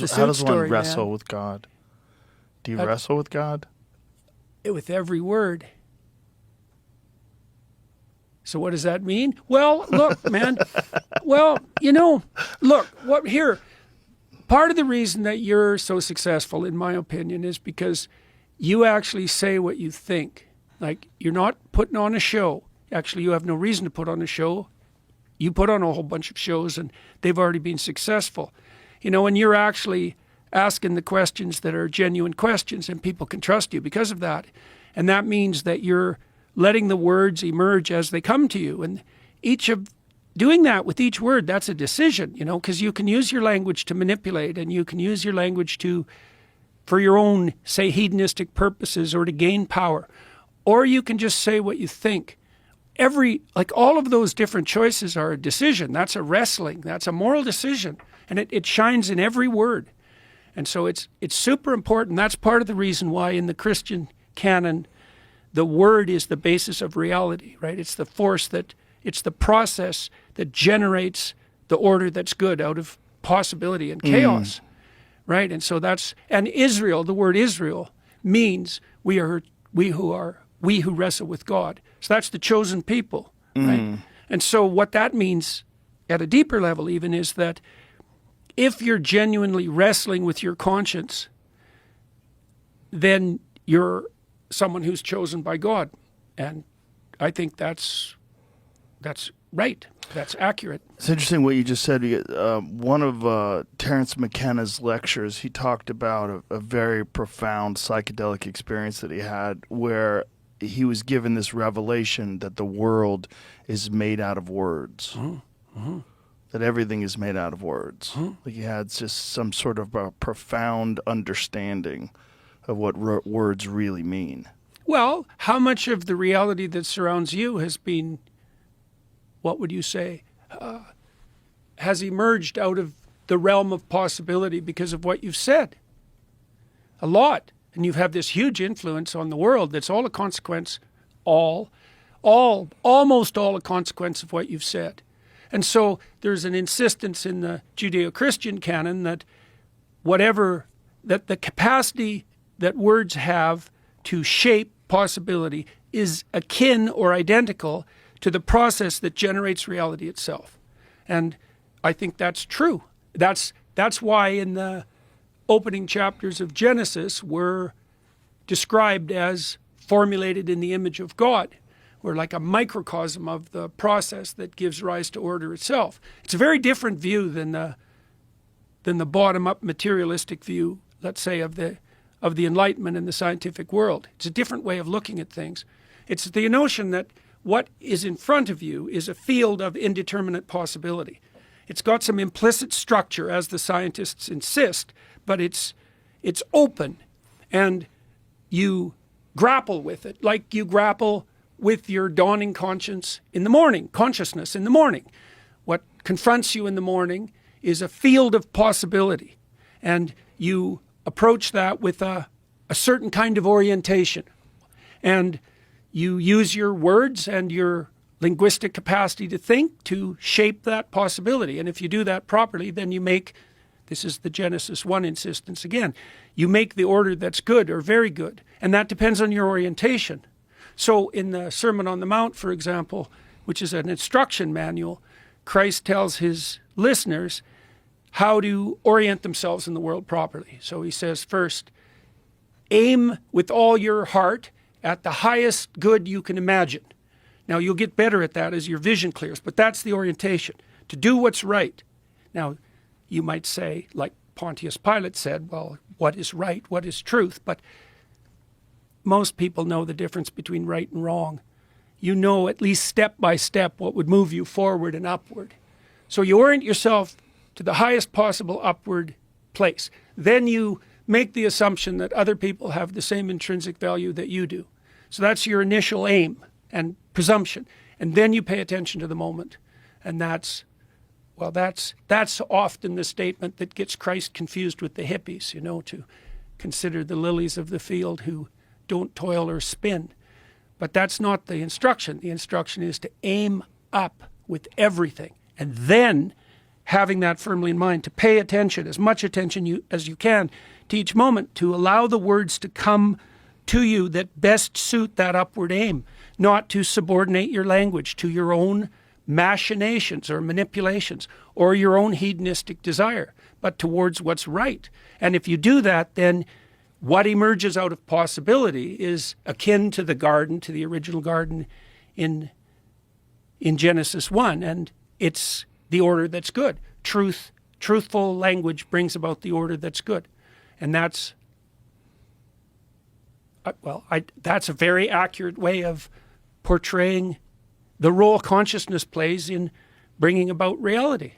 does one story, wrestle man. with God? Do you wrestle with God? With every word. So what does that mean? Well, look, man. Well, look, part of the reason that you're so successful, in my opinion, is because you actually say what you think. Like, you're not putting on a show. Actually, you have no reason to put on a show. You put on a whole bunch of shows, and they've already been successful. And you're actually asking the questions that are genuine questions, and people can trust you because of that. And that means that you're letting the words emerge as they come to you. And doing that with each word, that's a decision, because you can use your language to manipulate, and you can use your language for your own, say, hedonistic purposes or to gain power. Or you can just say what you think. All of those different choices are a decision. That's a wrestling. That's a moral decision. And it shines in every word. And so it's super important. That's part of the reason why in the Christian canon, the word is the basis of reality, right? It's the it's the process that generates the order that's good out of possibility and chaos, right? And so and Israel, the word Israel means we who wrestle with God. So that's the chosen people, right? And so what that means at a deeper level even is that if you're genuinely wrestling with your conscience, then you're someone who's chosen by God. And I think that's right. That's accurate. It's interesting what you just said. One of Terence McKenna's lectures, he talked about a very profound psychedelic experience that he had where he was given this revelation that the world is made out of words. That everything is made out of words. Like he had just some sort of a profound understanding of what words really mean. Well, how much of the reality that surrounds you has been, what would you say, has emerged out of the realm of possibility because of what you've said? A lot. And you have this huge influence on the world that's all a consequence, almost all a consequence of what you've said. And so there's an insistence in the Judeo-Christian canon that that the capacity that words have to shape possibility is akin or identical to the process that generates reality itself. And I think that's true. That's why in the opening chapters of Genesis we're described as formulated in the image of God. We're like a microcosm of the process that gives rise to order itself. It's a very different view than the bottom-up materialistic view, let's say, of the Enlightenment and the scientific world. It's a different way of looking at things. It's the notion that what is in front of you is a field of indeterminate possibility. It's got some implicit structure, as the scientists insist, but it's open, and you grapple with it like you grapple with your dawning consciousness in the morning. What confronts you in the morning is a field of possibility, and you approach that with a certain kind of orientation, and you use your words and your linguistic capacity to think to shape that possibility. And if you do that properly, then you make, this is the Genesis 1 insistence again, you make the order that's good or very good, and that depends on your orientation. So in the Sermon on the Mount, for example, which is an instruction manual, Christ tells his listeners how to orient themselves in the world properly. So he says, first, aim with all your heart at the highest good you can imagine. Now, you'll get better at that as your vision clears, but that's the orientation, to do what's right. Now, you might say, like Pontius Pilate said, well, what is right? What is truth? But most people know the difference between right and wrong. You know at least step by step what would move you forward and upward. So you orient yourself to the highest possible upward place. Then you make the assumption that other people have the same intrinsic value that you do. So that's your initial aim and presumption. And then you pay attention to the moment. And that's often the statement that gets Christ confused with the hippies, to consider the lilies of the field who don't toil or spin. But that's not the instruction. The instruction is to aim up with everything. And then having that firmly in mind, to pay attention, as much attention as you can to each moment, to allow the words to come to you that best suit that upward aim, not to subordinate your language to your own machinations or manipulations or your own hedonistic desire, but towards what's right. And if you do that, then what emerges out of possibility is akin to the garden, to the original garden in Genesis 1, and it's the order that's good. Truthful language brings about the order that's good. And that's, that's a very accurate way of portraying the role consciousness plays in bringing about reality.